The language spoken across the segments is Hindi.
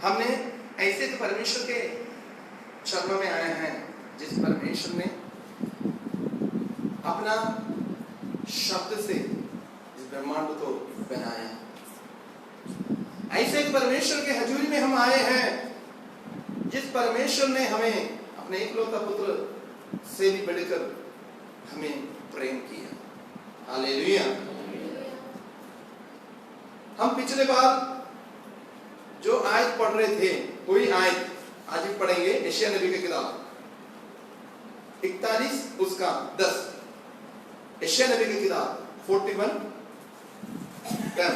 हमने ऐसे तो परमेश्वर के चरणों में आए हैं जिस परमेश्वर ने अपना शब्द से इस ब्रह्मांड को बनाया। ऐसे एक परमेश्वर के हजूरी में हम आए हैं जिस परमेश्वर ने हमें अपने इकलौता पुत्र से भी बढ़कर हमें प्रेम किया। हालेलुया। हम पिछले बार जो आयत पढ़ रहे थे वही आयत आज भी पढ़ेंगे। यशायाह नबी की किताब 41 उसका 10। यशायाह नबी की किताब 41:10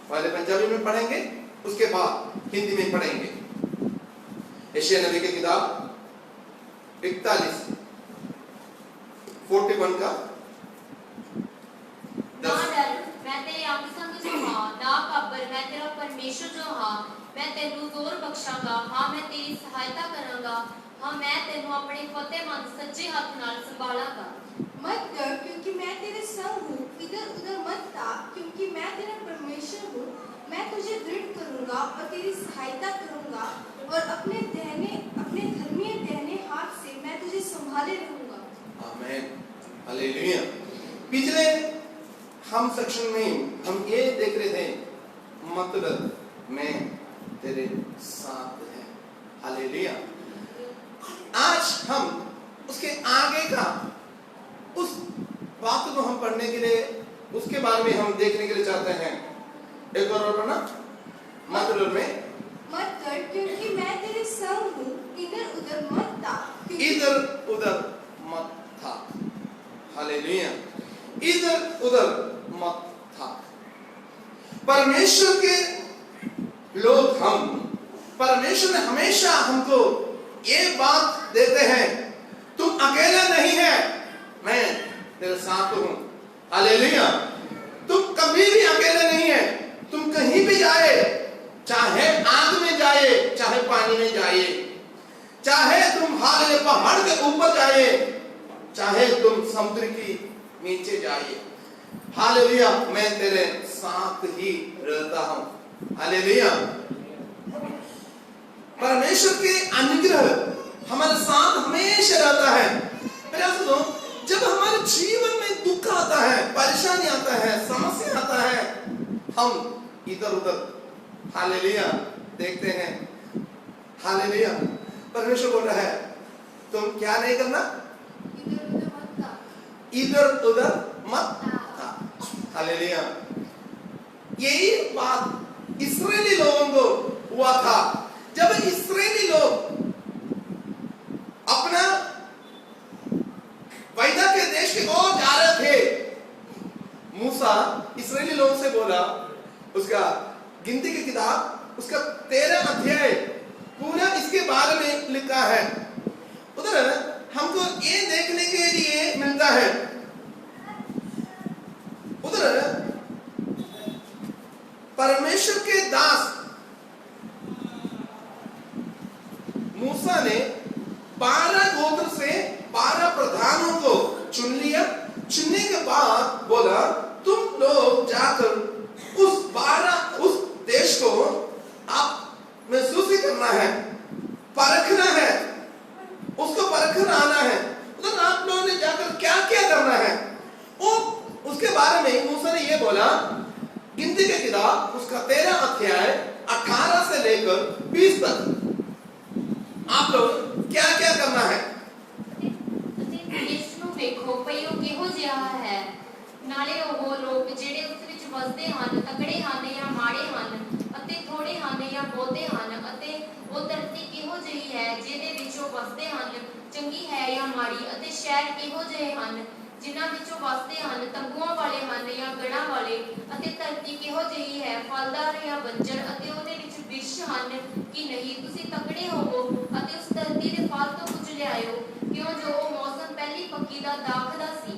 पहले पंजाबी में पढ़ेंगे, उसके बाद हिंदी में पढ़ेंगे। यशायाह नबी की किताब 41 41 का 10। मैं तेरे अंग संग जो हां, ना घाबर, मैं तेरा परमेश्वर जो हां, मैं तेनू जोर बख्शांगा। हां, मैं तेरी सहायता करांगा। हां, मैं तेनू अपने फतेहमंद सच्चे हाथ नाल संभालांगा। मत डर, क्योंकि मैं तेरे संग हूँ। इधर उधर मत ताक, क्योंकि मैं तेरा परमेश्वर हूँ। मैं तुझे दृढ़ करूंगा और तेरी सहायता करूंगा, और अपने धर्मी दाहिने हाथ से मैं तुझे संभाले रहूंगा। आमीन। हालेलुया। पिछले हम सेक्शन में हम ये देख रहे थे, मतलब मैं तेरे साथ है। हालेलुया। आज हम उसके आगे का उस बात को हम पढ़ने के लिए, उसके बारे में हम देखने के लिए चाहते हैं। एक और पढ़ना, मतलब में मत डर, क्योंकि मैं तेरे संग हूँ। इधर उधर मत ताक, इधर उधर मत ताक। हालेलुया। इधर उधर मत ताक। परमेश्वर के लोग हम, परमेश्वर ने हमेशा हमको ये बात देते हैं, तुम अकेला नहीं है, मैं तेरे साथ हूं। हालेलुया। तुम कभी भी अकेले नहीं है। तुम कहीं भी जाए, चाहे आग में जाए, चाहे पानी में जाए, चाहे तुम हाले पहाड़ के ऊपर जाए, चाहे तुम समुद्र की नीचे जाए, हालेलुया, मैं तेरे साथ ही रहता हूं। हालेलुया। परमेश्वर के अनुग्रह हमारे साथ हमेशा रहता है। मेरे दोस्तों, जब हमारे जीवन में दुख आता है, परेशानी आता है, समस्या आता है, हम इधर उधर हालेलुया देखते हैं। हालेलुया। परमेश्वर बोल रहा है, तुम क्या नहीं करना, इधर उधर मत ताक। हालेलुया। यही बात इस्राएली लोगों को हुआ था। जब इस्राएली लोग अपना वायदा के देश की ओर जा रहे थे, मूसा इस्राएली लोगों से बोला, उसका गिनती की किताब उसका 13 अध्याय पूरा इसके बारे में लिखा है। उधर हमको ये देखने के लिए मिलता है, उधर परमेश्वर के दास मूसा ने 12 गोत्र से 12 प्रधानों को चुन लिया। चुनने के बाद बोला, तुम लोग जाकर उस देश को आप महसूस ही करना है, परखना है, उसको परखना आना है। तो आप लोगों ने जाकर क्या क्या करना है, उसके बारे में मूसा ने ये बोला। गिनती की किताब उसका 13 अध्याय 18 से लेकर 20 तक आप लोग क्या क्या करना है। देश ਨੂੰ ਵੇਖੋ ਭਈ ਉਹ ਕਿਹੋ ਜਿਹਾ ਹੈ, ਨਾਲੇ ਉਹ ਲੋਕ ਜਿਹੜੇ ਉਸ ਵਿੱਚ ਵਸਦੇ ਹਨ ਤਕੜੇ ਹਨ ਜਾਂ ਮਾੜੇ ਹਨ, ਅਤੇ ਥੋੜੇ ਹਨ ਜਾਂ ਬਹੁਤੇ ਹਨ, ਅਤੇ ਉਹ ਧਰਤੀ ਕਿਹੋ ਜਿਹੀ ਹੈ ਜਿਹਦੇ ਵਿੱਚ ਉਹ ਵਸਦੇ ਹਨ, ਚੰਗੀ ਹੈ ਜਾਂ ਮਾੜੀ, ਅਤੇ ਸ਼ਹਿਰ ਕਿਹੋ ਜਿਹੇ ਹਨ ਜਿਨ੍ਹਾਂ ਵਿੱਚੋਂ ਵਸਦੇ ਹਨ, ਤੰਬੂਆਂ ਵਾਲੇ ਹਨ ਜਾਂ ਗੜਾਂ ਵਾਲੇ, ਅਤੇ ਧਰਤੀ ਕਿਹੋ ਜਿਹੀ ਹੈ ਫਲਦਾਰ ਜਾਂ ਬੰਜਰ, ਅਤੇ ਉਹਦੇ ਵਿੱਚ ਬਿਰਛ ਹਨ ਕਿ ਨਹੀਂ। ਤੁਸੀਂ ਤਕੜੇ ਹੋਵੋ ਅਤੇ ਉਸ ਧਰਤੀ ਦੇ ਫਲ ਤੋਂ ਕੁਝ ਲਿਆਇਓ, क्यों जो वो मौसम पहली पक्की दा दाखदा सी।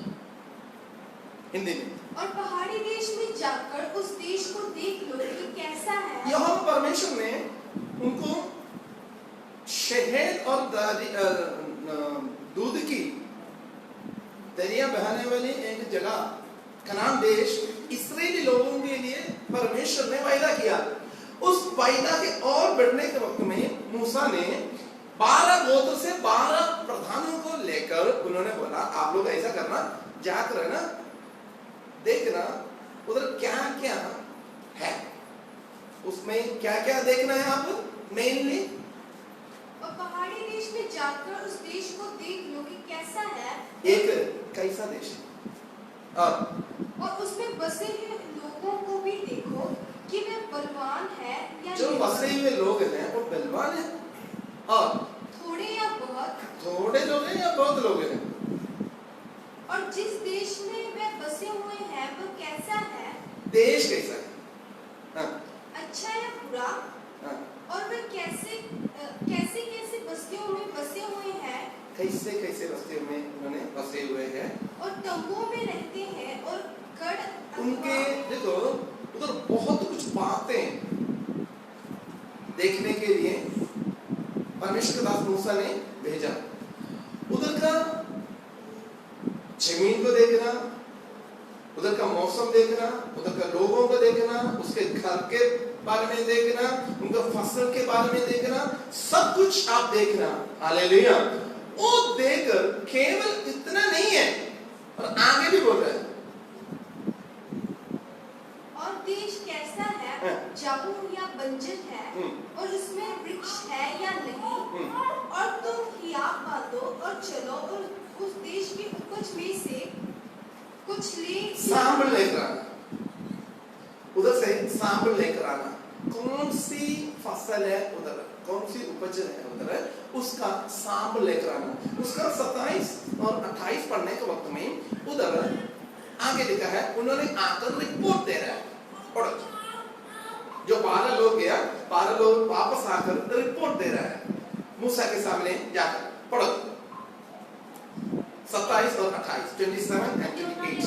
हिंदी में, और पहाड़ी देश में जाकर उस देश को देख लो कि कैसा है। यहाँ परमेश्वर ने उनको शहद और दूध की दरिया बहाने वाली एक जगह कनान देश इस्राएली लोगों के लिए परमेश्वर ने वायदा किया। उस वायदा के और बढ़ने के वक्त में मूसा ने 12 गोत्र से 12 प्रधानों को लेकर उन्होंने बोला आप लोग ऐसा करना, जाकर है ना देखना उधर क्या क्या है, उसमें क्या क्या देखना है आपको मेनली। और पहाड़ी देश में जाकर उस देश को देख लो कि कैसा है, एक कैसा देश है और उसमें बसे हुए लोगों को भी देखो कि वे बलवान है या जो नहीं। बसे हुए लोग हैं वो बलवान है और थोड़े या बहुत, थोड़े लोग हैं या बहुत लोग हैं। और जिस देश में वे बसे हुए हैं वो कैसा है, देश कैसा है, हाँ, अच्छा या बुरा, हाँ, और वे कैसे कैसे कैसे बस्तियों में बसे हुए हैं, कैसे कैसे बस्तियों में उन्होंने बसे हुए हैं, और तंबुओं में रहते हैं, और गढ़ उनके देखो उधर बहुत कुछ बातें देखने के लिए परमेश्वर के दास मूसा ने भेजा। उधर का जमीन को देखना, उधर का मौसम देखना, उधर का लोगों को देखना, उसके घर के बारे में देखना, उनका फसल के बारे में देखना, सब कुछ आप देखना। हालेलुया। वो देखकर केवल इतना नहीं है और आगे भी बोल रहे हैं और देश कैसा है, हाँ। जाऊ या बंजर है, और उसमें वृक्ष है या नहीं, और तुम हियाव बांधो और चलो और उस देश की उपज में से कुछ ले सांबल लेकर आना, उधर से सांबल लेकर आना। कौन सी फसल है उधर, कौन सी उपज है उधर, उसका सांबल लेकर आना। उसका 27 और 28 पढ़ने के वक्त में उधर आगे लिखा है, उन्होंने आकर रिपोर्ट दे रहा है। पढ़ो, जो 12 लोग गया, 12 लोग वापस आकर रिपोर्ट दे रहा है मूसा के सामने जाकर। पढ़ो 27 और 28, 27 and 28।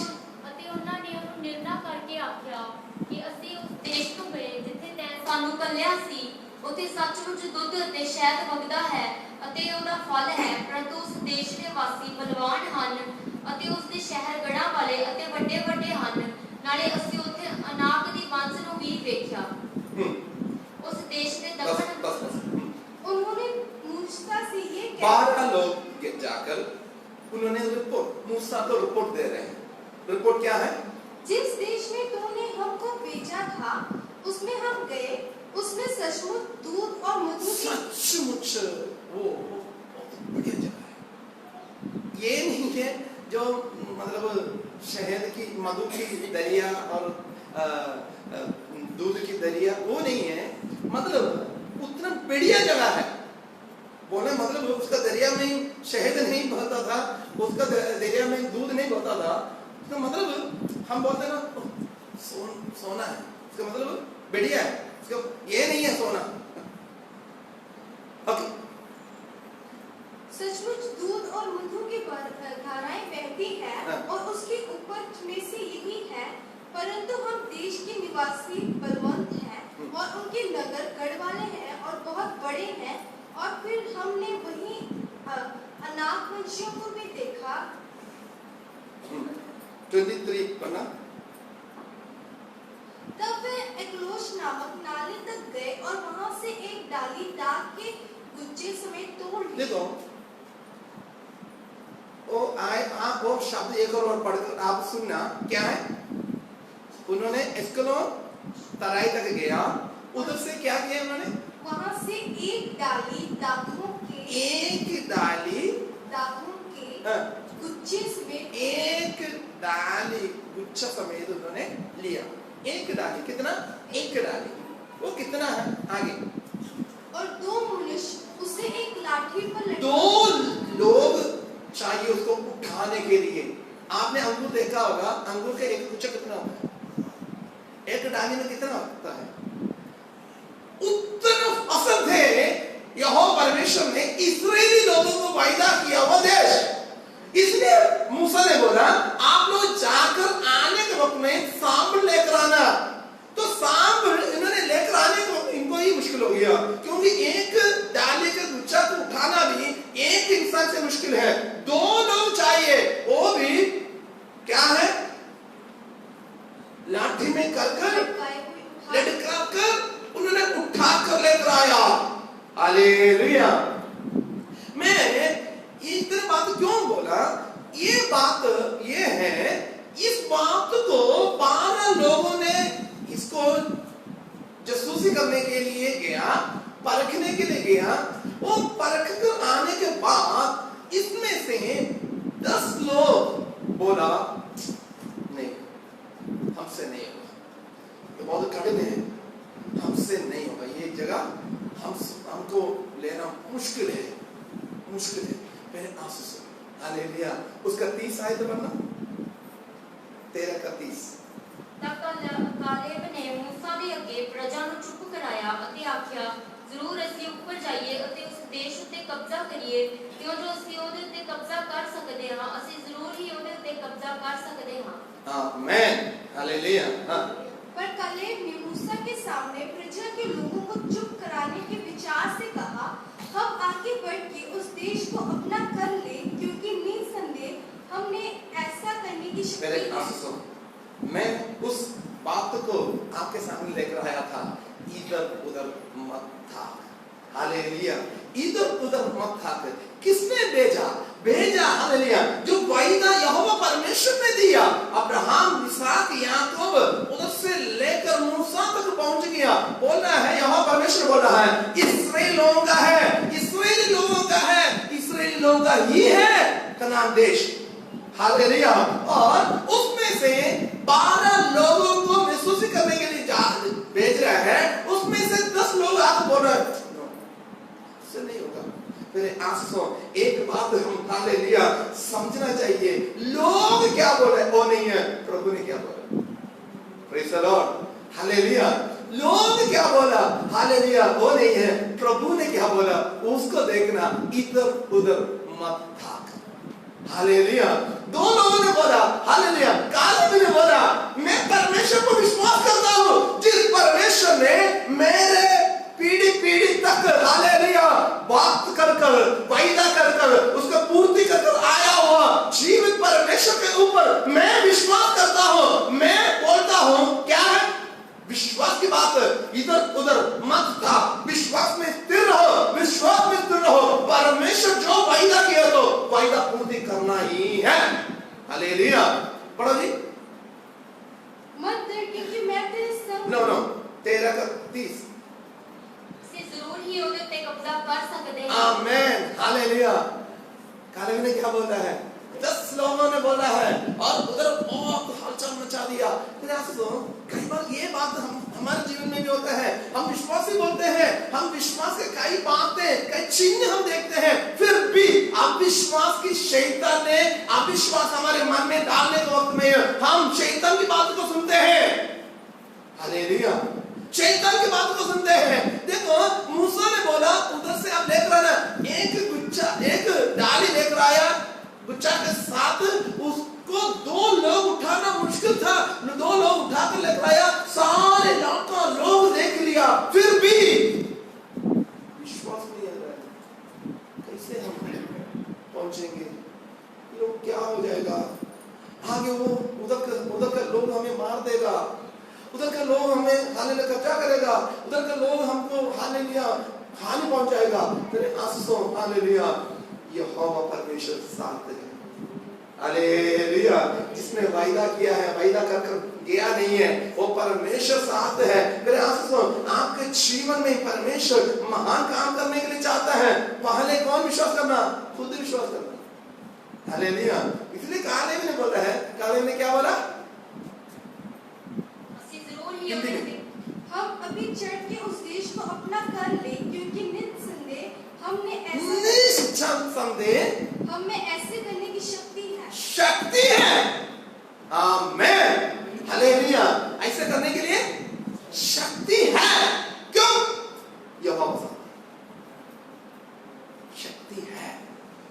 ਅਤੇ ਉਹਨਾਂ ਨੇ ਉਹਨੂੰ ਨਿਰਣਾ ਕਰਕੇ ਆਖਿਆ ਕਿ ਅਸੀਂ ਉਸ ਦੇਸ਼ ਤੋਂ ਗਏ ਜਿੱਥੇ ਤੈਂ ਸਾਨੂੰ ਕੱਲਿਆ ਸੀ, ਉੱਥੇ ਸੱਚਮੁੱਚ ਦੁੱਧ ਅਤੇ ਸ਼ਹਿਦ ਵਗਦਾ ਹੈ ਅਤੇ ਉਹਦਾ ਫਲ ਹੈ, ਪਰੰਤੂ ਉਸ ਦੇਸ਼ ਦੇ ਵਾਸੀ ਬਲਵਾਨ ਹਨ ਅਤੇ ਉਸ ਦੇ ਸ਼ਹਿਰ ਗੜ੍ਹਾਂ ਵਾਲੇ ਅਤੇ ਵੱਡੇ ਵੱਡੇ ਹਨ। ਨਾਲੇ ਅਸੀਂ ਉੱਥੇ ਅਨਾਕ ਦੀ ਵੰਸ਼ ਨੂੰ ਵੀ ਵੇਖਿਆ। ਉਸ ਦੇਸ਼ ਦੇ ਦੱਖਣ उन्होंने मूसा से ये 12 लोग जाकर उन्होंने रिपोर्ट, मूसा को रिपोर्ट दे रहे हैं। रिपोर्ट क्या है? जिस देश में तुमने हमको भेजा था उसमें हम गए, उसमें सचमुच दूध और मधु की सचमुच वो बहुत बढ़िया जगह है। ये नहीं है जो मतलब शहद की मधु की दरिया और दूध की दरिया, वो नहीं है। मतलब उतना बढ़िया जगह है बोले, मतलब उसका दरिया में शहद नहीं बहता था, उसका दरिया में दूध नहीं बहता था, तो मतलब हम बोलते ना सोना है, इसका मतलब बढ़िया है, इसका ये नहीं है सोना। ओके, सचमुच दूध और मधु की धाराएं बहती है, हाँ। और उसकी उपज में से यही है, परंतु हम देश के निवासी बलवंत हैं और उनके नगर गढ़ वाले हैं और बहुत बड़े हैं। और फिर हमने वही अनाक वंशियों को भी देखा। 23 पढ़ना। तब वे एक्लोश नामक नाले तक गए और वहां से एक डाली दाग के गुच्छे समेत तोड़ ली। देखो वो आए, आप वो शब्द एक और पढ़कर आप सुनना क्या है। उन्होंने एस्कलोन तराई तक गया, उधर से क्या किया उन्होंने, वहां से एक डाली दागों के गुच्छे समेत, एक डाली गुच्छा समेत उन्होंने लिया। एक डाली कितना, एक डाली वो कितना है आगे, और 2 मनुष्य उसे एक लाठी पर 2 लोग चाहिए उसको उठाने के लिए। आपने अंगूर देखा होगा, अंगूर का एक गुच्छा कितना होता है, एक डाली में कितना होता है, उतना फसल थे। यहोवा परमेश्वर ने इस्राएली लोगों को वायदा किया वो देश, इसलिए मूसा ने बोला आप लोग जाकर आने के वक्त में सांबल लेकर आना। तो सांबल इन्होंने लेकर आने के वक्त इनको ही मुश्किल हो गया, क्योंकि एक डाली के गुच्छा को उठाना भी एक इंसान से मुश्किल है। 2 लोग चाहिए, वो भी क्या है, लाठी में कर लटका कर उन्होंने उठा लेकर आया। हालेलुया। मैं इतनी बात क्यों बोला? ये बात ये है, इस बात को 12 लोगों ने इसको जासूसी करने के लिए गया, परखने के लिए गया। वो परख कर आने के बाद इसमें से 10 लोग बोला नहीं, हमसे नहीं होगा, ये बहुत कठिन है, हमसे नहीं होगा, ये जगह हमको लेना मुश्किल है, मुश्किल है। पहले आंसू से हालेलुया। उसका 30 आयत बनना, 13 का 30। तब कालेब ने मूसा ਦੇ ਅੱਗੇ ਪ੍ਰਜਾ ਨੂੰ ਚੁੱਪ ਕਰਾਇਆ ਅਤੇ ਆਖਿਆ, ਜ਼ਰੂਰ ਅਸੀਂ ਉੱਪਰ ਜਾਈਏ ਅਤੇ ਉਸ ਦੇਸ਼ ਉੱਤੇ ਕਬਜ਼ਾ ਕਰੀਏ, ਕਿਉਂ ਜੋ ਅਸੀਂ ਉਹਦੇ ਉੱਤੇ ਕਬਜ਼ਾ ਕਰ ਸਕਦੇ ਹਾਂ, ਅਸੀਂ ਜ਼ਰੂਰ ਹੀ ਉਹਦੇ ਉੱਤੇ ਕਬਜ਼ਾ ਕਰ ਸਕਦੇ ਹਾਂ। आमेन, हालेलुया। पर कालेब ने मूसा के सामने प्रजा के लोगों को चुप कराने के विचार से कहा, हम आगे बढ़ के उस देश को अपना कर ले, क्योंकि निसंदेह हमने ऐसा करने की शक्ति है। मैं उस बात को आपके सामने लेकर आया था, इधर उधर मत था। हालेलुया। इधर उधर मत था। किसने भेजा? भेजा हालेलुया, जो वायदा यहोवा परमेश्वर ने दिया। अब्राहम, इसहाक, याकूब उधर से लेकर मूसा तक पहुंच गया। बोल रहा है, यहोवा परमेश्वर बोल रहा है, इस्राएल लोगों का है, इस्राएली लोगों का है, इस्राएली लोगों का ही है कनान देश। हालेलुया। और उसमें से 12 लोगों को महसूस करने के लिए भेज रहा है। उसमें से 10 लोग आप बोल रहे हैं से नहीं होगा। मेरे आंसू, एक बात हम हालेलुया समझना चाहिए, लोग क्या बोल रहे हैं वो नहीं है, प्रभु ने क्या बोला। Praise the Lord. हालेलुया। लोग क्या बोला, हालेलुया, वो नहीं है, प्रभु ने क्या बोला उसको देखना। इधर उधर मत भाग। हालेलुया। 2 लोगों ने बोला, हालेलुया, कालेब ने बोला, मैं परमेश्वर को विश्वास करता हूं, जिस परमेश्वर ने मेरे पीढ़ी तक हालेलुया बात कर वायदा कर उसका पूर्ति कर आया हुआ जीवित परमेश्वर के ऊपर मैं विश्वास करता हूं। मैं बोलता हूं, क्या है विश्वास की बात? इधर उधर मत था, विश्वास में स्थिर रहो, विश्वास में स्थिर रहो। परमेश्वर जो वायदा किया तो वायदा पूर्ति करना ही है। हालेलुया। पढ़ो जी। मत डर, क्योंकि मैं तेरे संग। नो 13 का 30। ਜ਼ਰੂਰ ਹੀ ਉਹਦੇ ਉੱਤੇ ਕਬਜ਼ਾ ਕਰ ਸਕਦੇ ਹਾਂ। आमेन, हालेलुया। कालेब ने क्या बोला है? 10 लोगों ने बोला है और उधर बहुत हलचल मचा दिया। फिर आप सुनो, कई बार ये बात हमारे जीवन में भी होता है। हम विश्वासी बोलते हैं, हम विश्वास के कई बातें, कई चिन्ह हम देखते हैं, फिर भी अविश्वास की शैतान ने अविश्वास हमारे मन में डालने के वक्त में हम शैतान की बात को सुनते हैं। हालेलुया। शैतान की बात को सुनते हैं। देखो, मूसा ने बोला, उधर से आप लेकर आना, एक गुच्छा, एक डाली लेकर आया, गुच्छा के साथ उसको 2 लोग उठाना मुश्किल था। 2 लोग उठाकर लेकर आया, सारे लोग देख लिया, फिर भी विश्वास नहीं आ रहा है। कैसे हम पहुंचेंगे? लोग क्या हो जाएगा आगे? वो उधर का लोग हमें मार देगा, उधर का लोग हमें हालेलुया कब्जा करेगा, उधर का लोग हमको हालेलुया हानि पहुंचाएगा। तेरे आंसू, हालेलुया, यहोवा परमेश्वर साथ है। हालेलुया। जिसने वायदा किया है, वायदा कर गया नहीं है, वो परमेश्वर साथ है। मेरे आंसू, आपके जीवन में परमेश्वर महान काम करने के लिए चाहता है। पहले कौन विश्वास करना? खुद विश्वास करना। हालेलुया। इसलिए कालेब ने बोला है, कालेब ने क्या बोला? हम अभी चढ़ के उस देश को अपना कर ले, क्योंकि निसंदेह हम में ऐसे करने की शक्ति है। आमेन, हालेलुया। ऐसे करने के लिए शक्ति है। क्यों? यहोवा शक्ति है।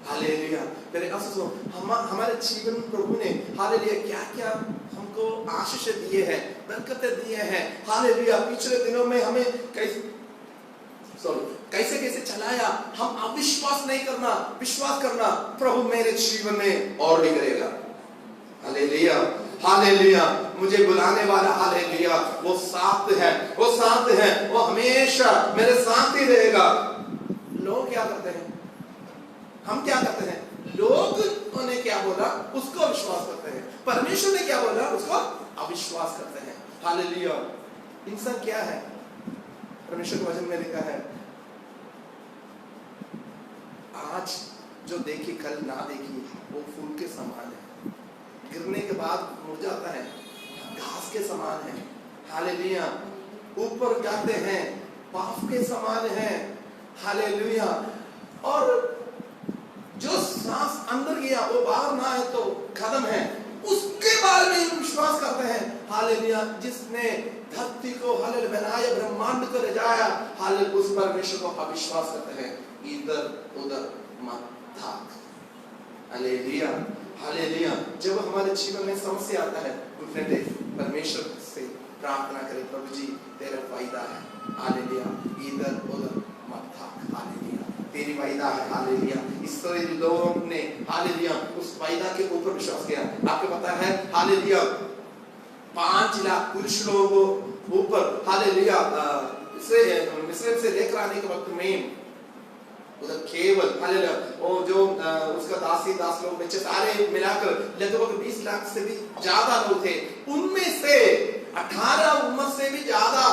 हालेलुया। मेरे आंसू, हमारे जीवन प्रभु ने हालेलुया क्या क्या हमको आशीष दिए हैं, बरकतें दिए हैं। हालेलुया। पिछले दिनों में हमें कैसे चलाया। हम अविश्वास नहीं करना, विश्वास करना। प्रभु मेरे जीवन में और भी करेगा। हालेलुया। हालेलुया। मुझे बुलाने वाला हालेलुया वो साथ है, वो साथ है, वो हमेशा मेरे साथ ही रहेगा। लोग क्या करते हैं, हम क्या करते हैं, लोग ने क्या बोला उसको विश्वास करते हैं, परमेश्वर ने क्या बोला उसको अविश्वास करते हैं। हालेलुया। इंसान क्या है, परमेश्वर के वचन में लिखा है आज जो देखी कल ना देखी वो फूल के समान है, गिरने के बाद मुरझाता है, घास के समान है। हालेलुया। ऊपर जाते हैं पाप के समान है। हालेलुया। और जो सांस अंदर गया वो बाहर ना है तो खत्म है, उसके बारे में विश्वास करते हैं। हालेलुया। जिसने धरती को हालेलुया बनाया, ब्रह्मांड को रचाया, हालेलुया उस परमेश्वर को अविश्वास करते हैं। इधर उधर मत थाक। हालेलुया। हालेलुया। जब हमारे जीवन में समस्या आता है उठने दे, परमेश्वर से प्रार्थना करें, प्रभु जी तेरा वायदा है। हालेलुया। इधर उधर मत थाक। हालेलुया। तेरी वायदा है। हालेलुया। इस्राएली लोगों ने हालेलुया उस वायदा के ऊपर विश्वास किया। आपको पता है हालेलुया 5 लाख पुरुष लोगों ऊपर हालेलुया मिस्र से लेकर आने के वक्त में उधर केवल हालेलुया वो जो उसका दासी दास लोग बच्चे सारे मिलाकर लगभग 20 लाख से भी ज्यादा लोग थे। उनमें से 18 उम्र से भी ज्यादा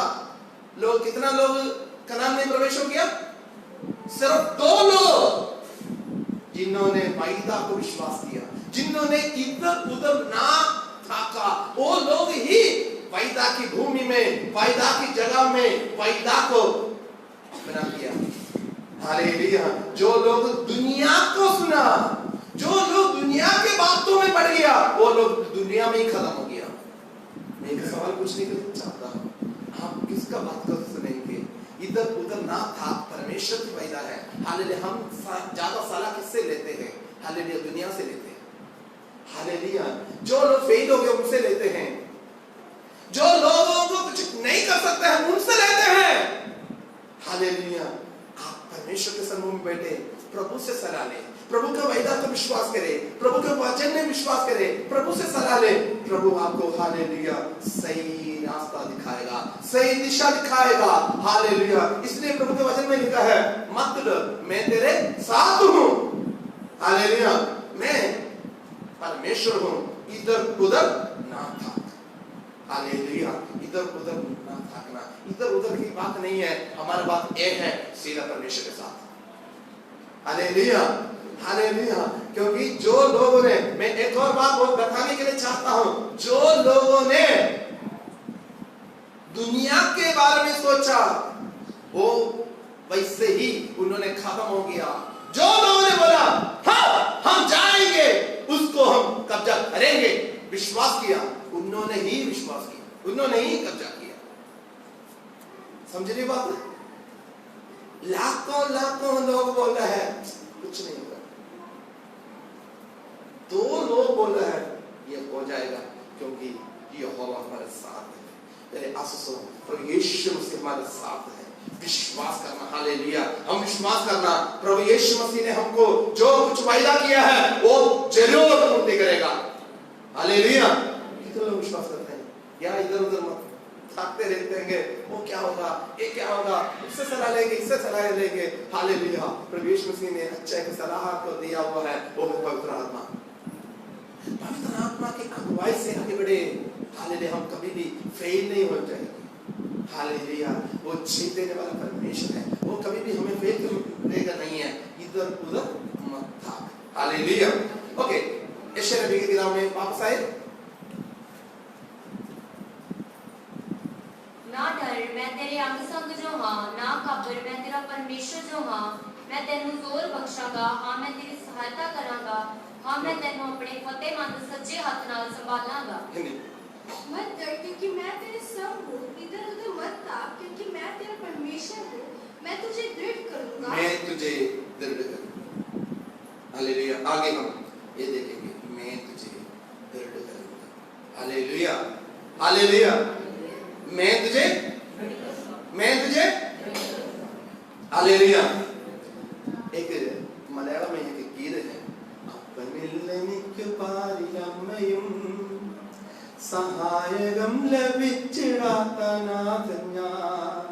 लोग, कितना लोग कनान में प्रवेश हो गया? सिर्फ 2 लोग जिन्होंने वायदा को विश्वास किया, जिन्होंने इधर उधर ना थाका, वो लोग ही वायदा की भूमि में, वायदा की जगह में वायदा को बना दिया। हालेलुया। जो लोग दुनिया को सुना, जो लोग दुनिया के बातों में पड़ गया, वो लोग दुनिया में ही खत्म हो गया। मैं एक सवाल पूछने के लिए चाहता हूँ, आप किसका बात कर सुनेंगे? इधर उधर ना था, परमेश्वर की वायदा है। हालेलुया। हम ज्यादा सलाह किससे लेते हैं? हालेलुया दुनिया से लेते हैं। हालेलुया। जो लोग फेल हो गए उनसे लेते हैं, जो लोगों को कुछ नहीं कर सकते हैं उनसे लेते हैं। हालेलुया। आप परमेश्वर के सम्मुख में बैठे प्रभु से सलाह ले, प्रभु का वायदा को विश्वास करे, प्रभु के वचन में विश्वास करे, प्रभु से सलाह ले। प्रभु आपको हालेलुया सही रास्ता दिखाएगा, सही दिशा दिखाएगा। हालेलुया। इसलिए प्रभु के वचन में लिखा है मत डर, मैं तेरे साथ हूं। हालेलुया। मैं परमेश्वर हूं, इधर उधर ना थाक। हालेलुया। इधर उधर ना थाकना, इधर उधर की बात नहीं है, हमारी बात एक है, सीधा परमेश्वर के साथ। हालेलुया। हालेलुया। क्योंकि जो लोगों ने, मैं एक और बात बताने के लिए चाहता हूं, जो लोगों ने दुनिया के बारे में सोचा वो वैसे ही उन्होंने खत्म हो गया। जो लोगों ने बोला हाँ हम जाएंगे, उसको हम कब्जा करेंगे, विश्वास किया, उन्होंने ही विश्वास किया, उन्होंने ही कब्जा किया। समझ रही बात? लाखों लाखों लोग बोल रहे हैं कुछ नहीं होगा, 2 लोग बोल रहे हैं ये हो जाएगा क्योंकि यहोवा हमारे साथ है। तेरे आशीषों प्रभु यीशु मसीह हमारे साथ है। विश्वास करना। हालेलुया। हम विश्वास करना, प्रभु यीशु मसीह ने हमको जो कुछ वायदा किया है वो जरूर पूर्ति करेगा। हालेलुया। कितने लोग विश्वास करते हैं? या इधर उधर मत थाकते रहते हैं, वो क्या होगा, ये क्या होगा, उससे सलाह लेंगे, इससे सलाह लेंगे। हालेलुया। प्रभु यीशु मसीह ने अच्छे की सलाह को दिया हुआ है, वो है पवित्र आत्मा। पवित्र आत्मा की अगुवाई से आगे बढ़े। हालेलुया। हम कभी भी फेल नहीं हो जाएंगे। हालेलुया। वो जीत देने वाला परमेश्वर है, वो कभी भी हमें फेल करेगा नहीं है। इधर उधर मत थाक। हालेलुया। ओके, यशायाह नबी की किताब में वापस आए। ना डर, मैं तेरे अंग संग जो हां, ना घबरा, मैं तेरा परमेश्वर जो हां, मैं तेनू जोर बख्शांगा, हां मैं तेरी सहायता करांगा, हां मैं तेनू अपने फतेहमंद सच्चे हाथ नाल संभालांगा। मत डर क्योंकि मैं तेरे संग हूँ, इधर उधर मत ताक क्योंकि मैं तेरा परमेश्वर हूँ, मैं तुझे दृढ़ करूंगा। मैं तुझे दृढ़ करूंगा। हालेलुया। आगे हम ये देखेंगे, मैं तुझे दृढ़ करूंगा। हालेलुया। हालेलुया। मैं तुझे हालेलुया। एक मलयालम में एक गीत है, अपने लेनिक पारियमयम സഹായകം ലഭിച്ചിടാത്തനാഥൻ ഞാൻ.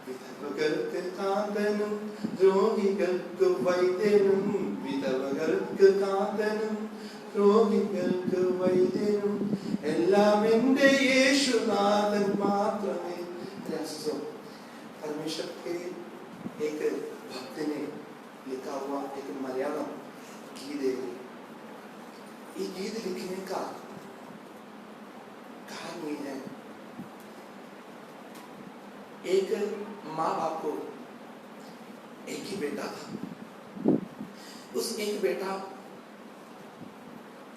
വിധവകൾക്ക് കാന്തനും രോഗികൾക്ക് വൈദ്യനും, വിധവകൾക്ക് കാന്തനും രോഗികൾക്ക് വൈദ്യനും, എല്ലാം എൻ്റെ യേശുനാഥൻ മാത്രമേ. परमेश्वर के एक भक्त ने लिखा हुआ एक मलयालम गीत है. ये गीत लिखने का कारण ये है, एक माँ बाप को एक ही बेटा था. उस एक बेटा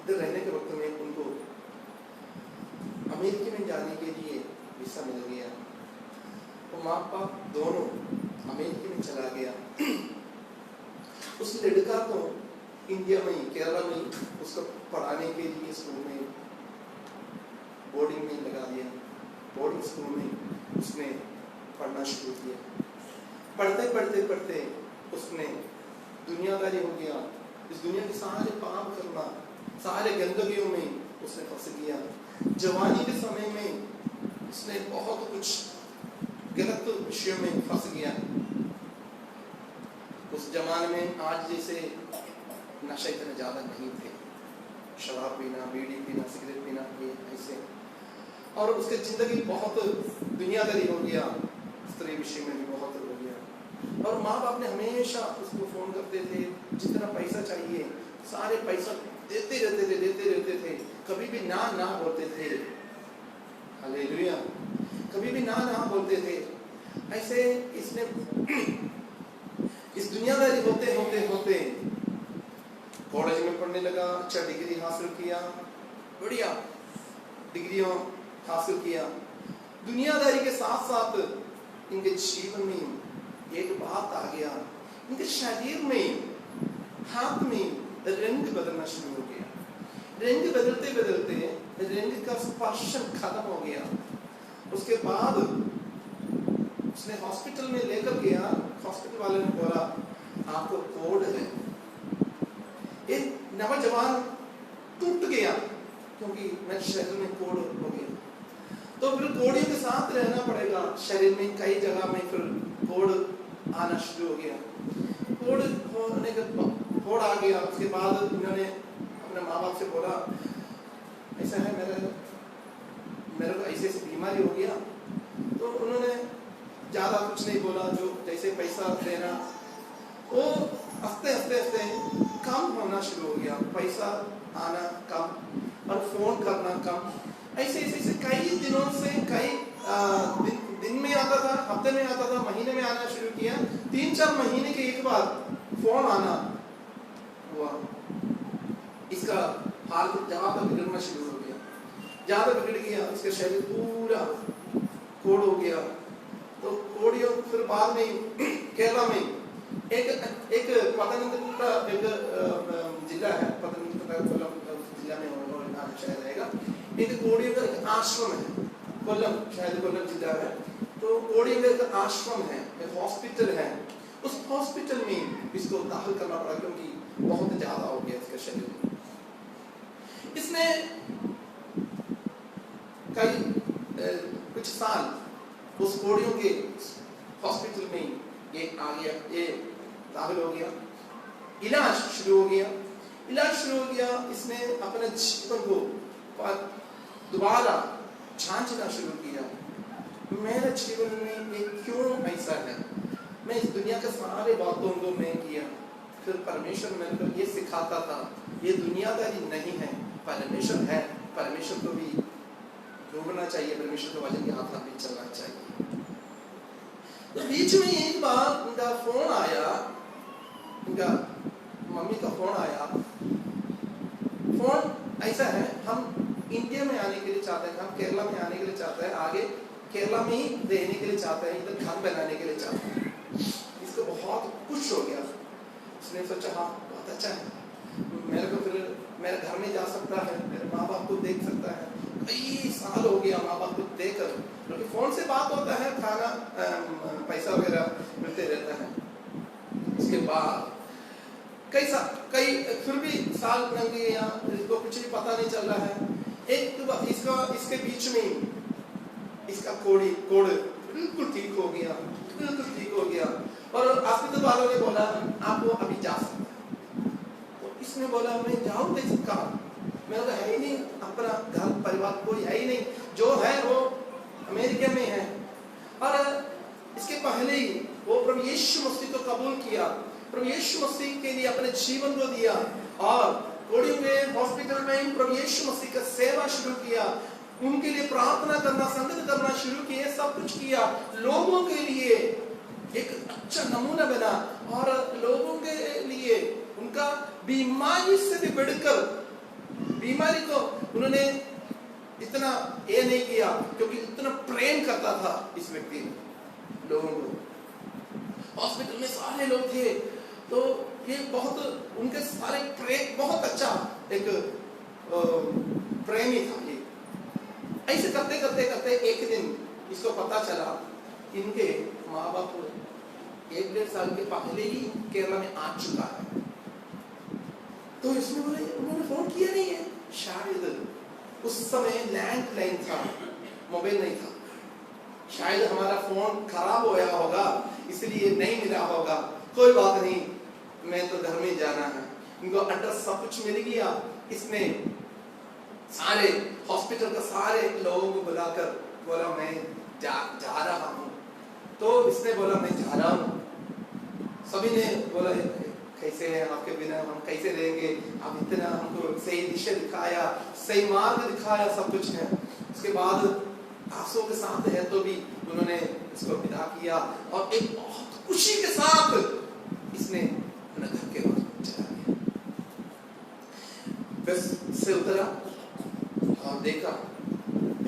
इधर रहने के वक्त में उनको अमेरिका में जाने के लिए वीसा मिल गया. वो माँ बाप दोनों अमेरिका में चला गया. उस लड़का को इंडिया में ही, केरला में ही उसको पढ़ाने के लिए स्कूल में बोर्डिंग में लगा दिया. बोर्डिंग स्कूल में उसने पढ़ना शुरू किया. पढ़ते पढ़ते पढ़ते उसने दुनियादारी हो गया. इस दुनिया के सारे पाप करना, सारे गंदगियों में उसने फंस गया. जवानी के समय में उसने बहुत कुछ गलत विषयों में फंस गया. उस जमाने में आज जैसे नशा इतने ज्यादा नहीं थे. शराब पीना, बीड़ी पीना, सिगरेट पीना, ये ऐसे. और उसकी जिंदगी बहुत दुनियादारी हो गया. स्त्री विषय में भी बहुत हो गया. और माँ बाप ने हमेशा उसको फोन करते थे, जितना पैसा चाहिए सारे पैसा देते रहते थे. कभी भी ना ना बोलते थे. हालेलुया. कभी भी ना ना बोलते थे. ऐसे इसने इस दुनियादारी होते होते होते कॉलेज में पढ़ने लगा. अच्छा डिग्री हासिल किया, बढ़िया डिग्रियों हासिल किया. दुनियादारी के साथ साथ इनके जीवन में एक बात आ गया. इनके शरीर में, हाथ में रंग बदलना शुरू हो गया. रंग बदलते बदलते रंग का स्पर्शन खत्म हो गया. उसके बाद उसने हॉस्पिटल में लेकर गया. हॉस्पिटल वाले ने बोला आपको कोढ़ है. एक नौजवान टूट गया क्योंकि मेरे शरीर में कोढ़ हो गया. तो फिर कोढ़ियों के साथ रहना पड़ेगा. शरीर में कई जगह में फिर कोढ़ आना शुरू हो गया. कोढ़ होने के कोढ़ आ गया. उसके बाद उन्होंने अपने माँ बाप से बोला ऐसा है मेरे को ऐसे बीमारी हो गया. तो उन्होंने ज्यादा कुछ नहीं बोला. जो जैसे पैसा देना वो हफ्ते हफ्ते हफ्ते कम होना शुरू हो गया. पैसा आना कम और फोन करना कम. ऐसे ऐसे कई दिनों से कई दिन में आता था, हफ्ते में आता था, महीने में आना शुरू किया. 3-4 महीने के एक बार फोन आना हुआ. इसका हाल ज्यादा बिगड़ना शुरू हो गया. ज्यादा बिगड़ गया. इसका शरीर पूरा कोढ़ हो गया. तो कोढ़ियों फिर बाद में केरला में एक पतनंतिट्टा एक जिला है. पतनंतिट्टा जिला में शायद रहेगा. एक कोढ़ियों का एक आश्रम है. कोल्लम, शायद कोल्लम जिला है. तो कोढ़ियों का एक आश्रम है, एक हॉस्पिटल है. उस हॉस्पिटल में इसको दाखिल करना पड़ा क्योंकि बहुत ज्यादा हो गया इसका शरीर. इसने कई कुछ साल उस कोढ़ियों के हॉस्पिटल में ये आ गया, ये दाखिल हो गया. इलाज शुरू हो गया. इसने अपने जीवन को दोबारा जांचना शुरू किया. मेरे जीवन में ये क्यों ऐसा है? मैं इस दुनिया के सारे बातों को मैं किया. फिर परमेश्वर मेरे को ये सिखाता था ये दुनियादारी नहीं है, परमेश्वर है. परमेश्वर को भी ढूंढना चाहिए. परमेश्वर के वचन के हाथ भी चलना चाहिए. तो बीच में एक बार उनका फोन आया. उनका मम्मी का फोन आया. फोन ऐसा है, हम इंडिया में आने के लिए चाहते हैं, हम केरला में आने के लिए चाहते हैं, आगे केरला में ही रहने के लिए चाहते हैं, इधर घर बनाने के लिए चाहते हैं. इसको बहुत खुश हो गया. उसने सोचा हाँ बहुत अच्छा है, मेरे को फिर मेरे घर में जा सकता है, मेरे माँ बाप को देख सकता है. कई साल हो गया माँ बाप को देखकर, क्योंकि फोन से बात होता है, खाना पैसा वगैरह मिलते रहता है. इसके बाद कई फिर भी साल लग गए. इसको कुछ भी पता नहीं चल रहा है. इसके बीच में इसका कोड़ बिल्कुल ठीक हो गया। और हॉस्पिटल वालों ने बोला आप वो अभी जा सकते हैं। तो इसने बोला मैं जाऊँ कैसे कहाँ, मेरा तो है ही नहीं अपना घर परिवार, कोई है ही नहीं, जो है वो अमेरिका में है। और इसके पहले ही वो प्रभु यीशु मसीह को कबूल किया, प्रभु यीशु मसीह के लिए अपने जीवन को दिया और कोड़ी में हॉस्पिटल में प्रभु यीशु मसीह का सेवा शुरू किया, उनके लिए प्रार्थना करना, संगत करना शुरू किए, सब कुछ किया, लोगों के लिए एक अच्छा नमूना बना और लोगों के लिए उनका बीमारी से भी बढ़कर बीमारी को उन्होंने इतना ये नहीं किया क्योंकि इतना प्रेम करता था इस व्यक्ति ने लोगों को। हॉस्पिटल में सारे लोग थे तो ये बहुत उनके सारे प्रेम बहुत अच्छा एक प्रेमी था ये। ऐसे करते करते करते एक दिन इसको पता चला इनके माँ बाप 1-1.5 साल के पहले ही केरला में आ चुका है। तो इसने बोले उन्होंने फोन किया नहीं है, शायद उस समय लैंडलाइन था, मोबाइल नहीं था, शायद हमारा फोन खराब होया होगा इसलिए नहीं मिला होगा, कोई बात नहीं, मैं तो घर में जाना है। इनको एड्रेस सब कुछ मिल गया। इसने सारे हॉस्पिटल का सारे लोगों को बुलाकर बोला मैं जा रहा हूँ। तो इसने बोला मैं जा रहा हूँ। सभी ने बोला कैसे है आपके बिना हम कैसे रहेंगे, आप इतना हमको सही दिशा दिखाया, सही मार्ग दिखाया, सब कुछ है। उसके बाद आंसू के साथ है तो भी उन्होंने इसको विदा किया और एक बहुत खुशी के साथ इसने अपने घर के ओर चला गया। बस से उतरा और देखा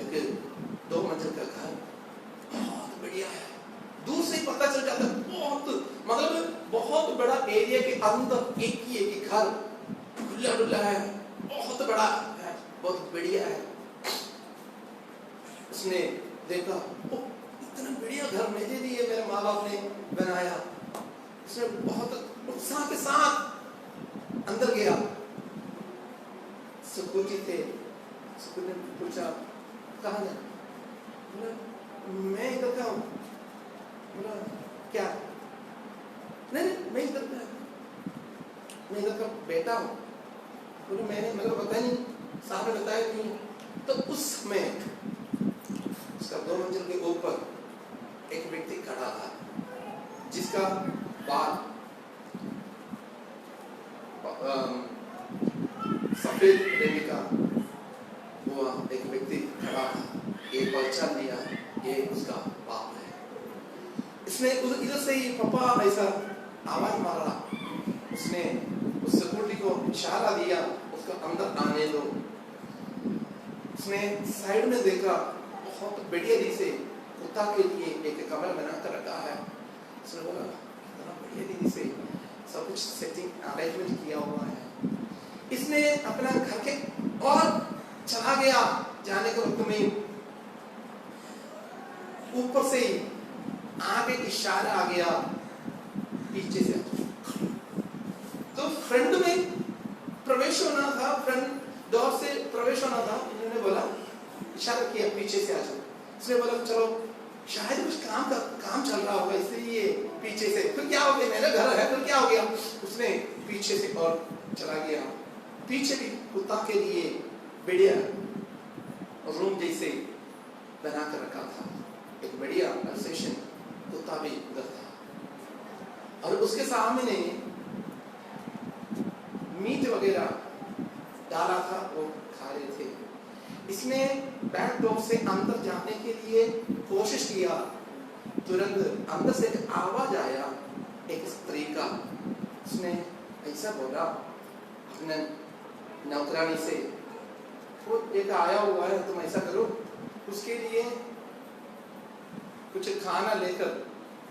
एक 2 मंजिल का घर बहुत बढ़िया है। दूर से ही पता चल जाता बहुत मतलब बहुत बड़ा एरिया के अंदर एक ही एक घर खुला डुला है, बहुत बड़ा है, बहुत बढ़िया है। उसने देखा ओ इतना बढ़िया घर मेरे लिए मेरे माँ बाप ने बनाया। उसने बहुत उत्साह के साथ अंदर गया। सिक्योरिटी थे, सिक्योरिटी ने पूछा कहाँ है? मैं इधर का हूँ। बोला क्या? नहीं मैं इधर का, मैं इधर का बेटा हूँ। बोले मैंने मतलब पता नहीं, साहब ने बताया नहीं। तो उस समय उसका 2 मंजिल के ऊपर एक व्यक्ति खड़ा था जिसका बाल सफेद रंग का वो एक व्यक्ति खड़ा था। ये पहचान लिया ये उसका बाप है। इसने इधर से ही पापा ऐसा आवाज मारा। उसने उस सिक्योरिटी को इशारा दिया उसको अंदर आने दो। उसने साइड में देखा बहुत बढ़िया रीति से कुत्ता के लिए एक कमरा बना कर रखा है। उसने बोला कितना बढ़िया रीति से सब कुछ सेटिंग अरेंजमेंट किया हुआ है। इसने अपना घर के और चला गया। जाने के वक्त में ऊपर से ही आगे इशारा आ गया पीछे से। तो फ्रंट में प्रवेश होना था, फ्रंट डोर से प्रवेश होना था। उन्होंने बोला इशारा किया पीछे से आ जाओ। उसने बोला चलो शायद कुछ काम चल रहा होगा इसलिए पीछे से। फिर क्या हो गया, मेरा घर है, फिर क्या हो गया? उसने पीछे से और चला गया। पीछे भी कुत्ता के लिए बढ़िया रूम जैसे बना कर रखा था। एक बढ़िया सेशन कुत्ता भी उधर था और उसके सामने मीट वगैरह डाला था, वो खा रहे थे। इसने बैक डोर से अंदर जाने के लिए कोशिश किया। तुरंत अंदर से एक आवाज आया एक स्त्री का। उसने ऐसा बोला अपने नौकरानी से, वो एक आया हुआ है तुम ऐसा करो उसके लिए कुछ खाना लेकर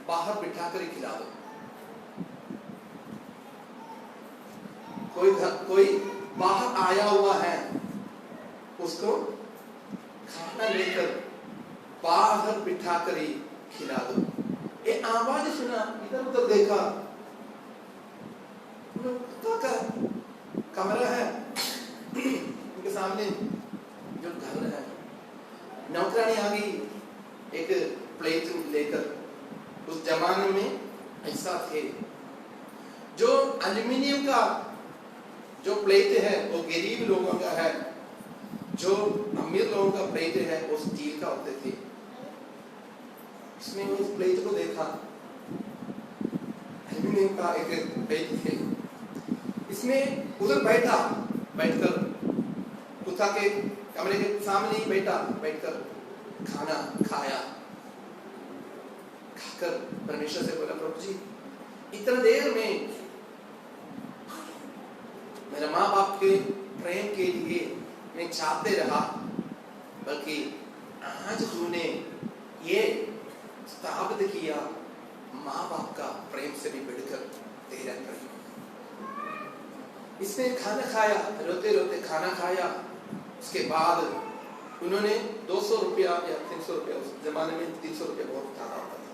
बाहर बिठा कर खिला दो। कोई बाहर आया हुआ है उसको खाना लेकर बाहर बिठा कर ही खिला दो। ये आवाज सुना, इधर उधर देखा, कुत्ता का कमरा है उनके सामने जो नौकरानी आ गई एक प्लेट लेकर। उस जमाने में ऐसा थे, जो एल्यूमिनियम का जो प्लेट है वो गरीब लोगों का है, जो अमीर लोगों का प्लेट है वो स्टील का होते थे। इसने उस प्लेट को देखा, एल्यूमिनियम का एक प्लेट थे। इसमें उधर बैठकर कुत्ता के कमरे के सामने ही बैठकर खाना खाया। खाकर परमेश्वर से बोला, प्रभु जी इतना देर में मेरे माँ बाप के प्रेम के लिए मैं चाहते रहा, बल्कि आज तूने ये स्थापित किया माँ बाप का प्रेम से भी बढ़कर तेरा प्रेम। इसने खाना खाया, रोते रोते खाना खाया। उसके बाद उन्होंने 200 रुपया या 300 रुपया, उस जमाने में 300 रुपया बहुत ज्यादा होता था,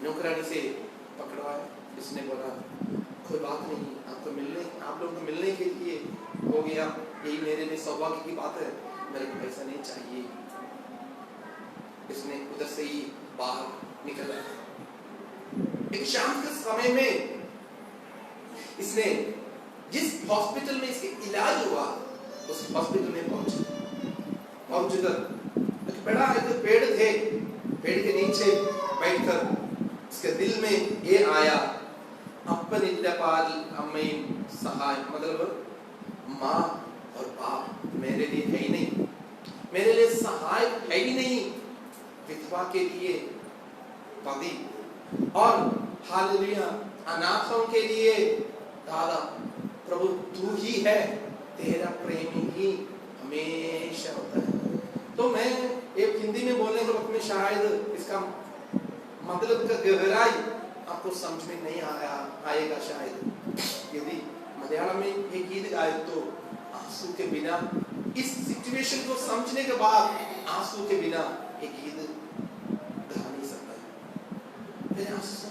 नौकरानी से पकड़वाया। इसने बोला कोई बात नहीं, आप लोगों को मिलने के लिए हो गया, यही मेरे लिए सौभाग्य की बात है, मेरे को पैसा नहीं चाहिए। इसने उधर से ही बाहर निकला। एक शाम के समय में इसने जिस हॉस्पिटल में इसके इलाज हुआ उस हॉस्पिटल में पहुंचकर एक बड़ा एक पेड़ थे, पेड़ के नीचे बैठकर इसके दिल में ये आया, अपन सहाय, मतलब माँ और बाप मेरे लिए है ही नहीं, मेरे लिए सहाय है ही नहीं, विधवा के लिए पति और हालेलुया अनाथों के लिए दादा, प्रभु तू ही है, तेरा प्रेम ही हमेशा होता है। तो मैं एक हिंदी में बोलने के वक्त में शायद इसका मतलब का गहराई आपको समझ में नहीं आएगा शायद। यदि मलयालम में एक गीत गाए तो आंसू के बिना, इस सिचुएशन को समझने के बाद आंसू के बिना एक गीत गा नहीं सकता। मेरे आंसू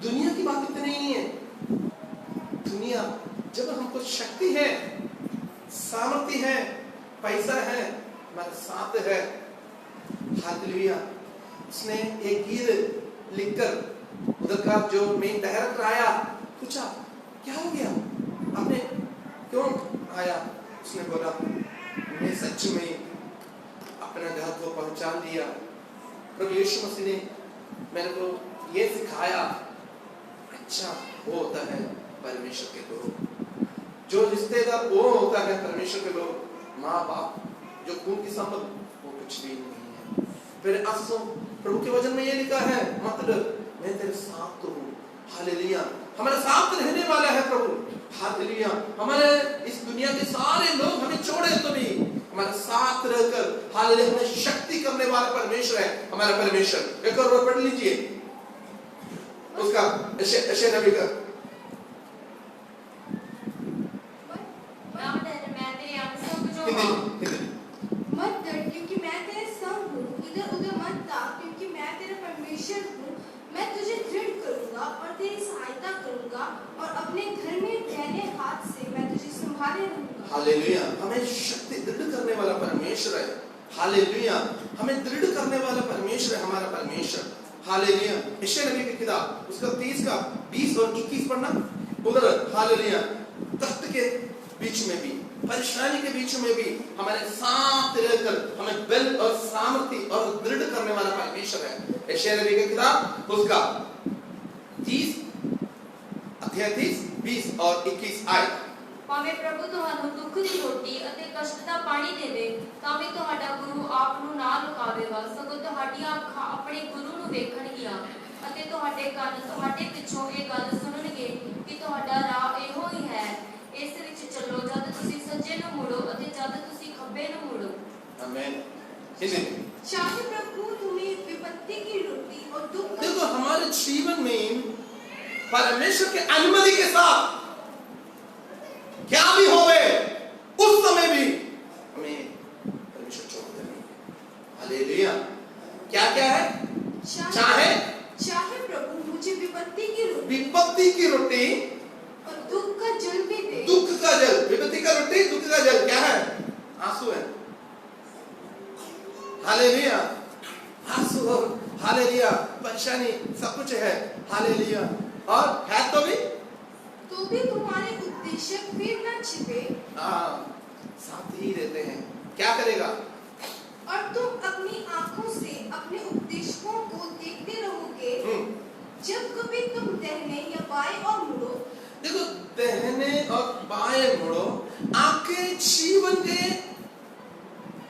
दुनिया की बात इतनी नहीं है। दुनिया जब हमको शक्ति है, सामर्थ्य है, पैसा है, हमारे साथ है, हालेलुया। उसने एक गीत लिखकर उधर का जो मेन डायरेक्टर आया, पूछा क्या हो गया, आपने क्यों आया? उसने बोला मैं सच में अपना घर को पहचान लिया। प्रभु यीशु मसीह ने मेरे को ये सिखाया, अच्छा वो होता है परमेश्वर के लोग, जो रिश्तेदार वो होता है परमेश्वर के लोग, माँ बाप जो खून की संबंध वो कुछ भी नहीं है। फिर आंसू प्रभु के वचन में ये लिखा है, मतलब मैं तेरे साथ तो हूँ, हालेलुया। हमारे साथ रहने वाला है प्रभु, हालेलुया। हमारे इस दुनिया के सारे लोग हमें छोड़े तो भी हमारे साथ रहकर हालेलुया हमें शक्ति करने वाला परमेश्वर है हमारा परमेश्वर। एक और पढ़ लीजिए उसका यशायाह नबी का। मत डर क्योंकि मैं तेरे संग हूँ, इधर उधर मत ताक क्योंकि मैं तेरा परमेश्वर हूँ। मैं तुझे दृढ़ करूंगा और तेरी सहायता करूंगा और अपने घर में दाहिने हाथ से मैं तुझे संभाले रहूंगा। हालेलुया। हमें शक्ति दृढ़ करने वाला परमेश्वर है, हालेलुया। हमें दृढ़ करने वाला परमेश्वर है हमारा परमेश्वर, हालेलुया। यशायाह नबी की किताब उसका 30 का 20 और 21 पढ़ना उधर, हालेलुया। कष्ट के बीच में भी, परेशानी के बीच में भी हमारे साथ रहकर हमें बल और सामर्थ्य और दृढ़ करने वाला परमेश्वर है। यशायाह नबी की किताब उसका 30 अध्याय 30 20 और 21 आयत। ਭਾਵੇਂ ਪ੍ਰਭੂ ਤੁਹਾਨੂੰ ਦੁੱਖ ਦੀ ਰੋਟੀ ਅਤੇ ਕਸ਼ਟ ਦਾ ਪਾਣੀ ਦੇਵੇ ਤਾਂ ਵੀ ਤੁਹਾਡਾ ਗੁਰੂ ਆਪ ਨੂੰ ਨਾ ਲੁਕਾਵੇਗਾ, ਸਗੋਂ ਤੁਹਾਡੀਆਂ ਅੱਖਾਂ ਆਪਣੇ ਗੁਰੂ ਨੂੰ ਵੇਖਣਗੀਆਂ ਅਤੇ ਤੁਹਾਡੇ ਕੰਨ ਤੁਹਾਡੇ ਪਿੱਛੋਂ ਇਹ ਗੱਲ ਸੁਣਨਗੇ ਕਿ ਤੁਹਾਡਾ ਰਾਹ ਇਹੋ ਹੀ ਹੈ, ਇਸ ਵਿੱਚ ਚੱਲੋ ਜਦ ਤੁਸੀਂ ਸੱਜੇ ਨੂੰ ਮੁੜੋ ਅਤੇ ਜਦ ਤੁਸੀਂ ਖੱਬੇ ਨੂੰ ਮੁੜੋ। आमीन। शाही प्रभु तुम्हें विपत्ति की रोटी और दुख। देखो हमारे जीवन में परमेश्वर के अनुमति के साथ क्या भी होवे उस समय भी हमें परमेश्वर छोड़ते नहीं, हालेलुया। क्या क्या है? चाहे प्रभु मुझे विपत्ति की रोटी और दुख का जल भी दे। दुख का जल, विपत्ति का रोटी दुख का जल क्या है? आंसू है, हालेलुया, आंसू और हालेलुया, परेशानी सब कुछ है, हालेलुया, और है तो भी तुम्हारे उद्देश्य फिर न छिपे, साथ ही रहते हैं, क्या करेगा? और तुम अपनी आंखों से अपने उपदेशकों को देखते रहोगे। जब कभी तुम दाहिने या बाएं और मुड़ो, देखो दाहिने और बाएं मुड़ो, आपके जीवन के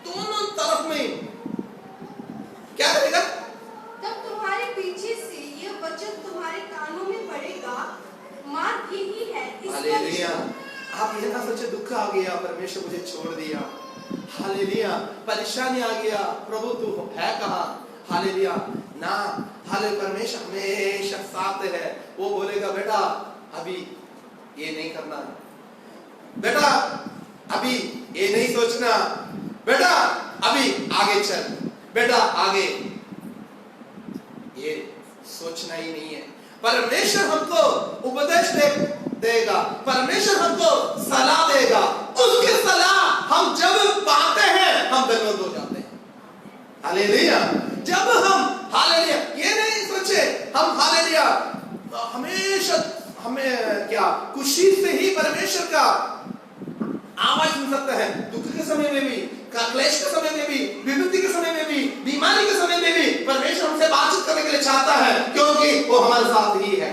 दोनों तरफ में क्या करेगा? तब तुम्हारे पीछे से यह वचन तुम्हारे कानों में पड़ेगा, मार्ग यही है, हालेलुया। आप ये ना सोचे दुख आ गया, परमेश्वर मुझे छोड़ दिया, हालेलुया, परेशानी आ गया, प्रभु तू है कहाँ, हालेलुया, ना, हालेलुया, परमेश्वर हमेशा साथ है। वो बोलेगा बेटा अभी ये नहीं करना, बेटा अभी ये नहीं सोचना, बेटा अभी आगे चल, बेटा आगे, ये सोचना ही नहीं है। परमेश्वर हमको उपदेश देगा, परमेश्वर हमको सलाह देगा, उसकी सलाह हम जब पाते हैं हम धन्यवाद हो जाते हैं, हालेलुया। जब हम हालेलुया, ये नहीं सोचे हम हालेलुया हमेशा हमें क्या खुशी से ही परमेश्वर का आवाज सुन सकता है, दुख के समय में भी, क्लेश के समय में भी, विपत्ति के समय में भी, बीमारी के समय में भी परमेश्वर हमसे बातचीत करने के लिए चाहता है, क्योंकि वो हमारे साथ ही है,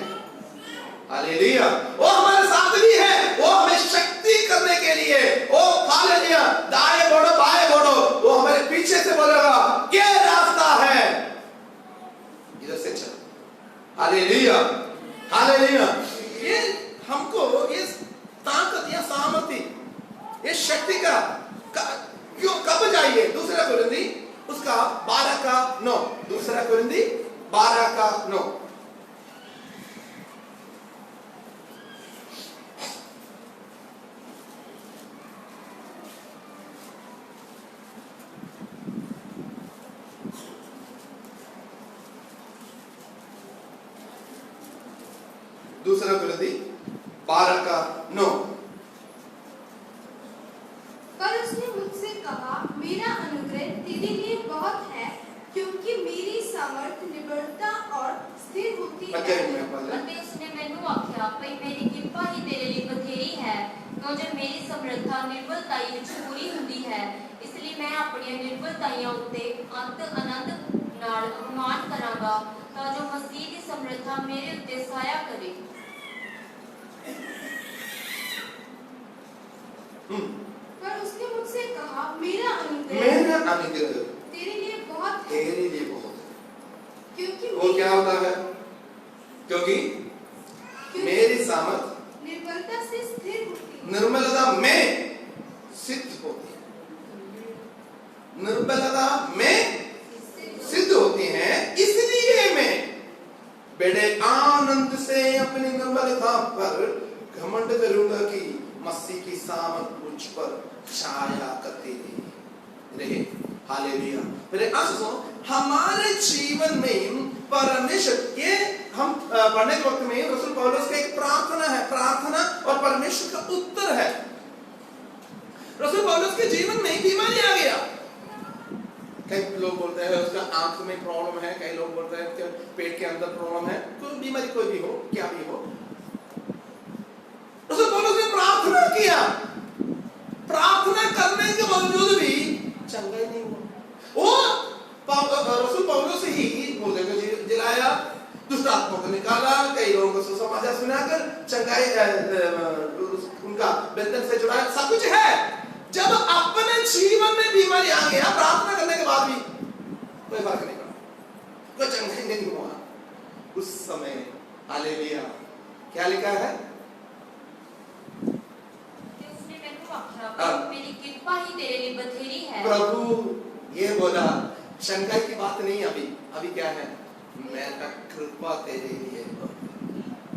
हालेलुया, वो हमारे साथ भी है, वो हमें शक्ति करने के लिए, वो हालेलुया, दाएं बढ़ो बाएं बढ़ो, वो हमारे पीछे से बोलेगा ये रास्ता है, इधर से चल, हालेलुया, हालेलुया। ये हमको इस ताकत या सामर्थ्य, ये शक्ति का क्यों कब चाहिए? दूसरा कुरिन्थी उसका 12:9, दूसरा कुरिन्थी 12:9। दूसरा कुरिन्थी 12:9। पर उसने मुझसे कहा, मेरा अनुग्रह तेरे लिए बहुत है, क्योंकि मेरी सामर्थ निर्बलता और स्थिर होती है। ਅਤੇ ਉਸਨੇ ਮੈਨੂੰ ਆਖਿਆ ਭਈ ਮੇਰੀ ਕਿਰਪਾ ਹੀ ਤੇਰੇ ਲਈ ਬਥੇਰੀ ਹੈ, ਕਿਉਂ ਜੋ ਮੇਰੀ ਸਮਰੱਥਾ ਨਿਰਬਲਤਾਈ ਵਿੱਚ ਪੂਰੀ ਹੁੰਦੀ ਹੈ। ਇਸ ਲਈ ਮੈਂ ਆਪਣੀਆਂ ਨਿਰਬਲਤਾਈਆਂ ਉੱਤੇ ਅੰਤ ਆਨੰਦ ਨਾਲ ਅਭਿਮਾਨ ਕਰਾਂਗਾ, ਤਾਂ ਜੋ ਮਸੀਹ ਦੀ ਸਮਰੱਥਾ ਮੇਰੇ ਉੱਤੇ ਸਾਇਆ ਕਰੇ। पर उसने मुझसे कहा, मेरा अनुग्रह तेरे लिए बहुत है, तेरे लिए बहुत है, क्योंकि वो क्या होता है? क्योंकि मेरी सामर्थ निर्बलता से स्थिर होती है, निर्बलता में सिद्ध होती है, निर्बलता में सिद्ध होती है, इसलिए मैं बड़े आनंद से अपनी निर्बलता पर घमंड करूंगा कि मसीह की सामर्थ मुझ पर छाया करती रहे, हालेलुया। मेरे आंसू हमारे जीवन में परमेश्वर, ये हम पढ़ने के वक्त में रसूल पौलुस का एक प्रार्थना है, प्रार्थना और परमेश्वर का उत्तर है। रसूल पौलुस के जीवन में बीमारी आ गया, कई लोग बोलते हैं उसका आंख में प्रॉब्लम है, कई लोग बोलते हैं कि पेट के अंदर प्रॉब्लम है, कोई बीमारी कोई भी हो, क्या भी हो, रसूल पौलुस ने प्रार्थना किया, प्रार्थना करने के बावजूद भी चंगा ही नहीं हुआ। वो रसूल पौलुस ही मुर्दे को जिलाया, दुष्ट आत्मा को निकाला, कई लोगों को सुसमाचार सुनाकर चंगाई उनका बंधन से जुड़ाया, सब कुछ है। जब अपने जीवन में बीमारी आ गया, प्रार्थना करने के बाद भी कोई फर्क नहीं पड़ा, कोई चंगाई नहीं हुआ, उस समय हालेलुया क्या लिखा है? मेरी कृपा ही तेरे लिए बथेरी है। प्रभु ये बोला, शंका की बात नहीं, अभी क्या है? मेरा कृपा तेरे लिए,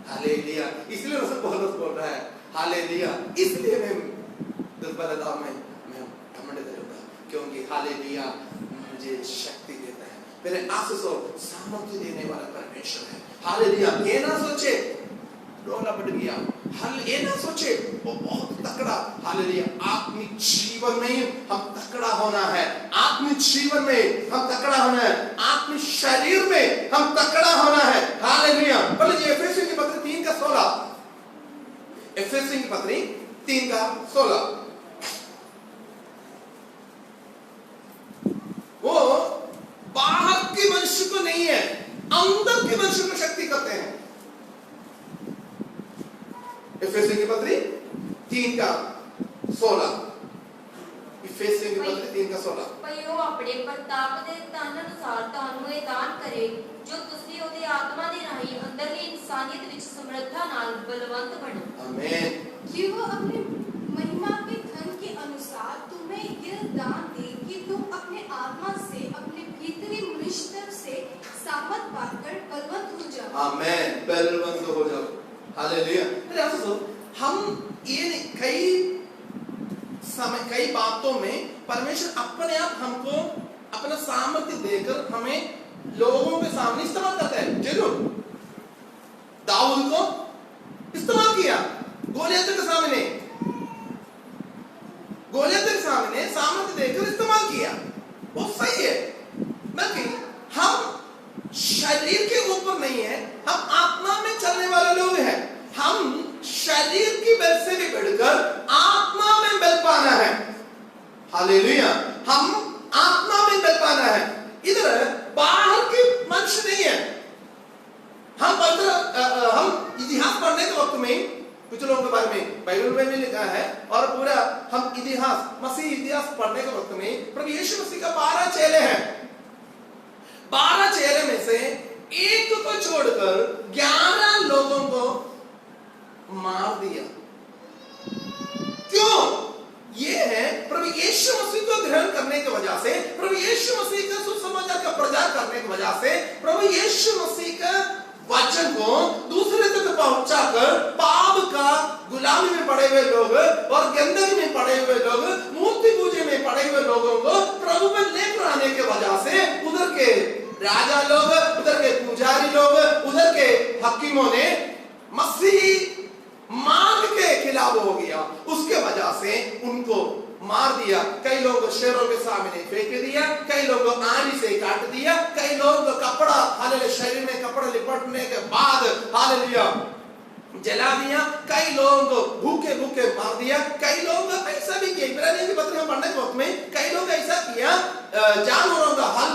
हालेलुया। इसलिए रसूल पौलुस बोल रहा है हालेलुया, इसलिए मैं दुर्बलता में मैं घमंड करूंगा, क्योंकि हालेलुया मुझे शक्ति देता है, मेरे आंसू सामर्थ्य देने वाला परमेश्वर है, हालेलुया। ये ना सोचे रोना पड़ गया, ये ना सोचे वो बहुत तकड़ा, हालेलुया। आत्मिक जीवन में हम तकड़ा होना है, आत्मिक जीवन में हम तकड़ा होना है, आत्मिक शरीर में हम तकड़ा होना है, हालेलुया। बोले जी एफेसियों की पत्री 3:16, एफेसियों की पत्री 3:16, वो बाहर के मनुष्य को नहीं है, अंदर के मनुष्य को शक्ति करते हैं। एफेसियों की पत्री 3:16, एफेसियों की पत्री 3:16। ਭਈ ਉਹ ਆਪਣੇ ਪ੍ਰਤਾਪ ਦੇ ਧਨ ਅਨੁਸਾਰ ਤੁਹਾਨੂੰ ਇਹ ਦਾਨ ਕਰੇ ਜੋ ਤੁਸੀਂ ਉਹਦੇ ਆਤਮਾ ਦੇ ਰਾਹੀਂ ਅੰਦਰਲੀ ਇਨਸਾਨੀਅਤ ਵਿੱਚ ਸਮਰੱਥਾ ਨਾਲ ਬਲਵੰਤ ਬਣੋ। आमीन। कि वो अपने महिमा के धन के अनुसार तुम्हें यह दान दे कि तुम अपने आत्मा से अपने भीतरी मनुष्य से सामर्थ पाकर बलवंत हो जाओ। आमीन, बलवंत हो जाओ, हालेलुया। हम ये कई बातों में परमेश्वर अपने आप हमको अपना सामर्थ्य देकर हमें लोगों के सामने इस्तेमाल करता है। जरूर दाऊद को इस्तेमाल किया गोलियत के सामने, गोलियत के सामने सामर्थ्य देकर इस्तेमाल किया, वो सही है। बल्कि हम शरीर के ऊपर नहीं है, हम आत्मा में चलने वाले लोग हैं। हम शरीर की बल से भी बढ़कर आत्मा में बल पाना है, हालेलुया। हम आत्मा में बल पाना है, इधर बाहर के मनुष्य नहीं है। हम इतिहास पढ़ने के वक्त में कुछ लोगों के बारे में बाइबल में भी लिखा है, और पूरा हम इतिहास मसीह इतिहास पढ़ने के वक्त में प्रभु यीशु मसीह का 12 चेले हैं। 12 चेले में से एक को छोड़कर 11 लोगों को मार दिया। क्यों? ये है प्रभु यीशु मसीह को ग्रहण करने की वजह से, प्रभु यीशु मसीह का सुसमाचार का प्रचार करने की वजह से, प्रभु यीशु मसीह का वचन को दूसरे तक पहुंचाकर पाप का गुलामी में पड़े हुए लोग और गंदगी में पड़े हुए लोग, मूर्ति पूजे में पड़े हुए लोगों को प्रभु में लेकर आने के वजह से उधर के राजा लोग, उधर के पुजारी लोग, उधर के हकीमों ने मसीह मार्ग के खिलाफ हो गया, उसके वजह से उनको मार दिया। कई लोग शेरों के सामने फेंक दिया, कई लोग आंधी से काट दिया, कई लोग कपड़ा, हालेलुया, शरीर में कपड़ा लिपटने के बाद हालेलुया जला दिया, कई लोग भूखे भूखे मार दिया, कई लोग ऐसा भी किया। इब्रानियों की पत्री में पढ़ने के वक्त में कई लोग ऐसा किया, जानवरों का हल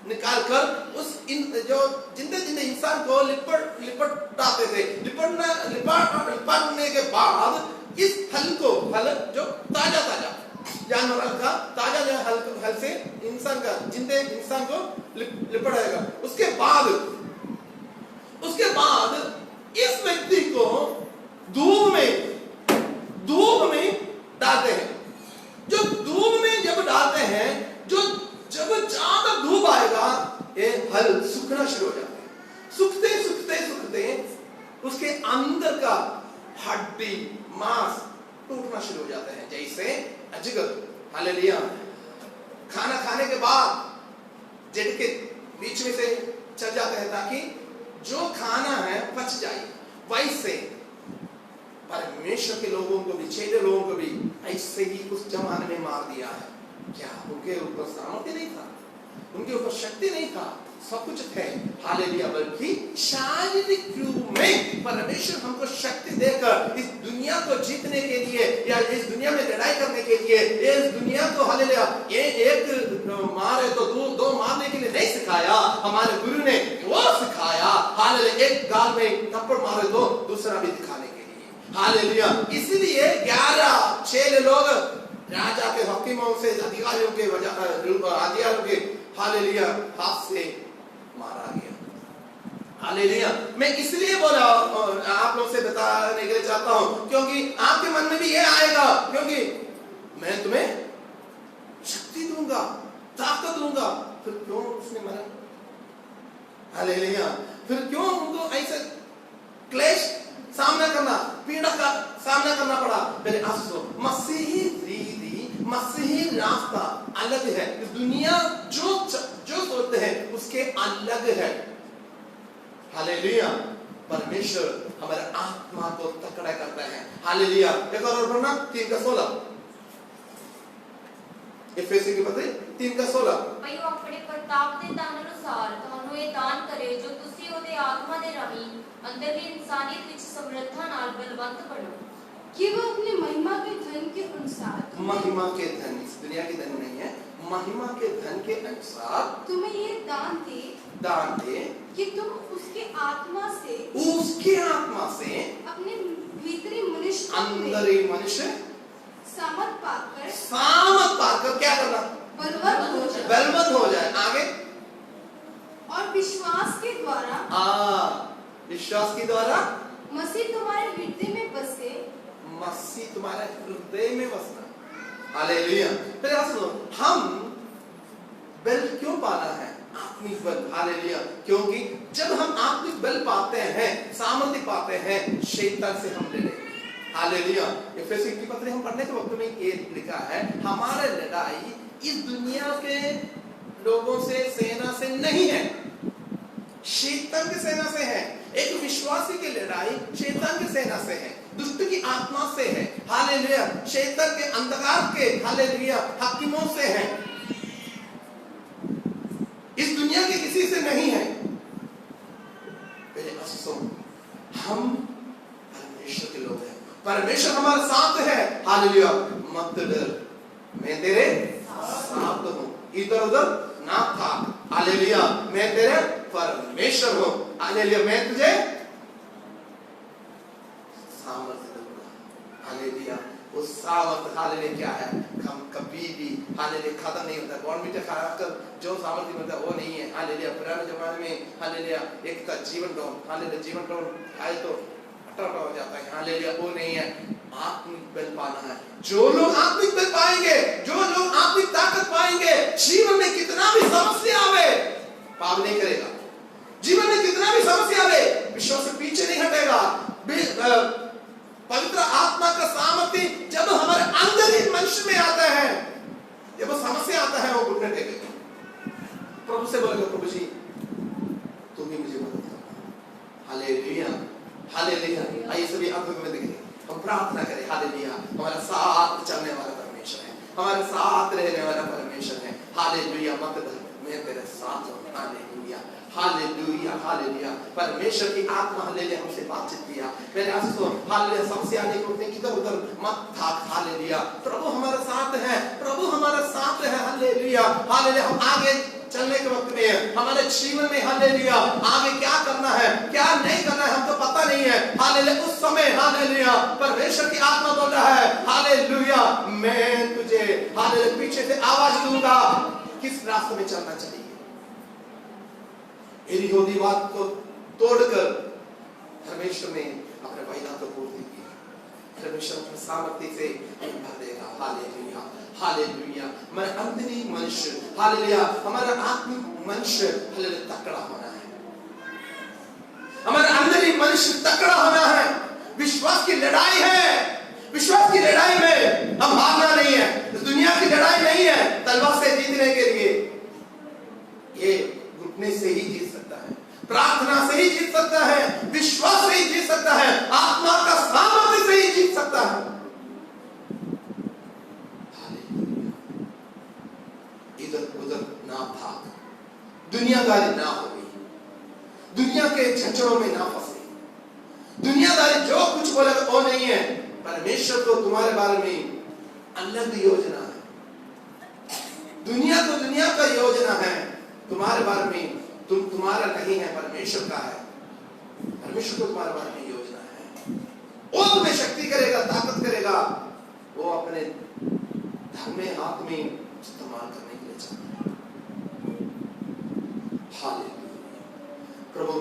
निकाल कर उस जो जिंदे जिंदे इंसान को लिपटाते थे, लिपटने के बाद इस हल को, हल जो ताजा जानवर का ताजा जो हल से इंसान का, जिंदे इंसान को लिपटाएगा, उसके बाद इस व्यक्ति को धूप में डालते हैं। जो धूप में जब डालते हैं, जब ज्यादा धूप आएगा, ये हल सूखना शुरू हो जाता है। सूखते उसके अंदर का हड्डी मांस टूटना शुरू हो जाता है, जैसे अजगर, हालेलुया। खाना खाने के बाद जेड के बीच में से चल जाते हैं ताकि जो खाना है पच जाए। वैसे परमेश्वर के लोगों को भी, चेले लोगों को भी ऐसे ही उस जमाने में मार दिया है। क्या उनके ऊपर सामर्थ्य नहीं था, उनके ऊपर शक्ति नहीं था, सब कुछ थे, हालेलुया। बल्कि शारीरिक रूप में परमेश्वर हमको शक्ति देकर इस दुनिया को जीतने के लिए, या इस दुनिया में लड़ाई करने के लिए, इस दुनिया को हालेलुया ये एक मारे तो दो मारने के लिए नहीं सिखाया। हमारे गुरु ने वो सिखाया, हालेलुया, एक गाल में थप्पड़ मारे तो दूसरा भी दिखाने के लिए, हालेलुया। इसलिए 11 चेले लोग राजा के हकीमों से, अधिकारियों के हालेलुया हाथ से मारा गया, हालेलुया। मैं इसलिए बोला, आप लोग से बताने के लिए चाहता हूं, क्योंकि आपके मन में भी ये आएगा, क्योंकि मैं तुम्हें शक्ति दूंगा, ताकत दूंगा, फिर क्यों उसने मरा, हालेलुया। फिर क्यों उनको ऐसे क्लेश सामना करना, पीड़ा का सामना करना पड़ा। मेरे अफसोस, मसीही रीति, मसीही रास्ता अलग है। इस दुनिया जो सोचते हैं उसके अलग है, हालेलुया। परमेश्वर हमारे आत्मा को तकड़ा करता है। हालेलुया। एक और पढ़ना 3:16। एफेसी की पत्री 3:16। ਭਈ ਉਹ ਆਪਣੇ ਪ੍ਰਤਾਪ ਦੇ ਦਾਨ ਅਨੁਸਾਰ ਤੁਹਾਨੂੰ ਇਹ ਦਾਨ ਕਰੇ ਜੋ ਤੁਸੀਂ ਉਹਦੇ ਆਤਮਾ ਦੇ ਰਾਹੀਂ ਅੰਦਰਲੀ ਇਨਸਾਨੀਅਤ ਵਿੱਚ ਸਮਰੱਥਾ ਨਾਲ ਬਲਵੰਤ ਬਣੋ। कि वो अपने महिमा के धन के अनुसार महिमा के धन, इस दुनिया के धन नहीं है, महिमा के धन के अनुसार तुम्हें ये दान दे कि तुम उसके आत्मा से अपने भीतरी मनुष्य अंदर ही मनुष्य सामर्थ पाकर क्या करना? बलवंत हो जाए। आगे और विश्वास के द्वारा विश्वास के द्वारा मसीह तुम्हारे हृदय में बसे। मसीह तुम्हारे हृदय में बसना। हालेलुया। फिर सुनो, हम बल क्यों पाना है? आत्मिक बल। हालेलुया। क्योंकि जब हम आत्मिक बल पाते हैं, सामर्थ्य पाते हैं, शैतान से हम लड़ेंगे। हालेलुया। एफेसी की पत्री हम पढ़ने के वक्त में ये लिखा है, हमारे लड़ाई इस दुनिया के लोगों से, सेना से नहीं है, शैतान की सेना से है। एक विश्वासी की लड़ाई शैतान की सेना से है, दुष्ट की आत्मा से है। हालेलुया। शैतान के अंधकार के, हालेलुया, हाकिमों से है, इस दुनिया के किसी से नहीं है। मेरे अफसों, हम परमेश्वर के लोग हैं, परमेश्वर हमारे साथ है। हालेलुया। मत डर, मैं तेरे साथ हूं, इधर उधर ना था। हालेलुया। मैं तेरे परमेश्वर हूं। हालेलुया। मैं तुझे सामर्थ्य दूंगा। हालेलुया। वो सामर्थ्य, हालेलुया, क्या है? हम कभी भी, हालेलुया, खत्म नहीं होता। बॉर्नविटा खाकर जो सामर्थ्य मिलता है वो नहीं है। हालेलुया। पुराने जमाने में, हालेलुया, एक था जीवन टोन। हालेलुया। जीवन टोन खाए तो अटक हो जाता है। हालेलुया। वो नहीं है। आत्मिक बल पाना है। जो लोग आत्मिक बल पाएंगे, जो लोग आत्मिक ताकत पाएंगे, जीवन में कितना भी समस्या आवे, पाप नहीं करेगा। जीवन में कितना भी समस्या आवे, विश्वास से पीछे नहीं हटेगा। पवित्र आत्मा का सामर्थ्य जब हमारे अंदर ही मनुष्य में आता है, जब समस्या आता है, वो घुटने टेकेगा, प्रभु से बोलेगा, प्रभु जी तुम ही मुझे मदद करो। हालेलुया। हालेलुया। आइए सभी आंखों में देखें, हम प्रार्थना करें। हालेलुया। हमारा साथ चलने वाला परमेश्वर है, हमारे साथ रहने वाला परमेश्वर है। हालेलुया। मत डर, मैं तेरे साथ हूं। हालेलुया। हालेलुया। हालेलुया। परमेश्वर की आत्मा, हालेलुया, हमसे बातचीत किया। मेरे आंसू, हालेलुया, समस्या आने को इधर उधर मत भाग। हालेलुया। प्रभु हमारे साथ है, प्रभु हमारे साथ है। हालेलुया। हालेलुया। हम आगे चलने के वक्त में, हमारे जीवन में, हालेलुया, आगे क्या करना है, क्या नहीं करना है, हमको पता नहीं है। हालेलुया। उस समय, हालेलुया, परमेश्वर की आत्मा बोल रहा है, हालेलुया, मैं तुझे, हालेलुया, पीछे से आवाज दूंगा, किस रास्ते में चलना चाहिए। यरीहो दीवार को तोड़कर परमेश्वर ने अपने वायदा को पूर्ति की। परमेश्वर अपने सामर्थ्य से भर देगा। हालेलुया। हालेलुया। हमारे अंदरी मनुष्य, हालेलुया, हमारा आत्मिक मनुष्य, हालेलुया, तकड़ा होना है। हमारे अंदरी मनुष्य तकड़ा होना है। विश्वास की लड़ाई है। विश्वास की लड़ाई में हम भागना नहीं है। इस दुनिया की लड़ाई नहीं है तलवार से जीतने के लिए। ये घुटने से ही जीत सकता है, प्रार्थना से ही जीत सकता है, विश्वास से ही जीत सकता है, आत्मा का सामर्थ्य से ही जीत सकता है। इधर उधर ना भाग, दुनियादारी ना हो गई, दुनिया के झंझटों में ना फंसे। दुनियादारी जो कुछ बोलेगा वो नहीं है। परमेश्वर को तुम्हारे बारे में अलग योजना है। दुनिया तो दुनिया का योजना है, तुम्हारे बारे में तुम्हारा नहीं है, परमेश्वर का है। परमेश्वर को तुम्हारे बारे में योजना है। वो तुम्हें शक्ति करेगा, ताकत करेगा। वो अपने धर्म में, हाथ में इस्तेमाल करने के लिए चाहता है। हालेलुया। प्रभु